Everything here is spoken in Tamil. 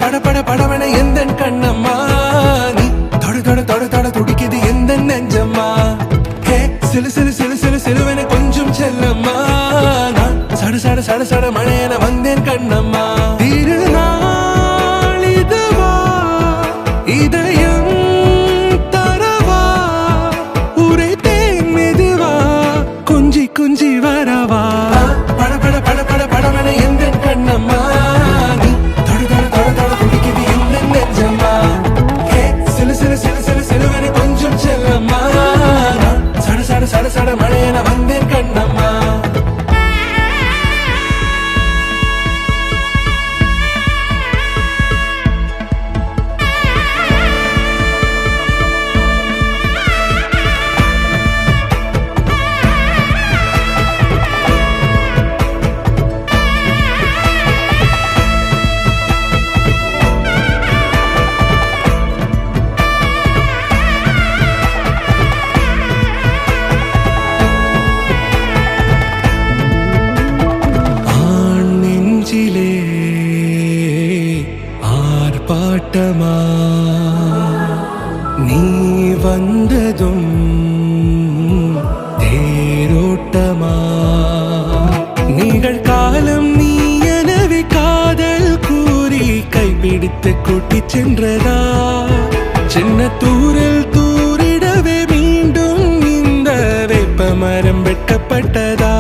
பட பட படவன எந்தன் கண்ணம்மா நீ தொட தொட தொட தொட துடிக்குது எந்த நெஞ்சம்மா ஹே சிலு சிலு சிலு சிலு சிலுவன கொஞ்சம் செல்லம்மா நான் சட சட சட சட மழையன வந்தேன் கண்ணம்மா திருநாள் இதுவா இதயம் தரவா உரைத்தேன் மெதுவா கொஞ்சி கொஞ்சி வரவா பட பட பட பட படவன எந்தன் கண்ணம்மா நீ தொட தொட தொட தொட துடிக்குது எந்த நெஞ்சம்மா ஹே சிலு சிலு சிலு சிலு சிலுவன கொஞ்சம் செல்லம்மா நான் சட சட சட சட மழையன வந்தேன் கண்ணம்மா ஆர்ப்பாட்டமா நீ வந்ததும் தேரோட்டமா நிகழ்காலம் நீ எனவே காதல் கூறி கைப்பிடித்து கூட்டிச் சென்றதா சின்ன தூரல் தூரிடவே மீண்டும் இந்த வேப்ப மரம் வெட்டப்பட்டதா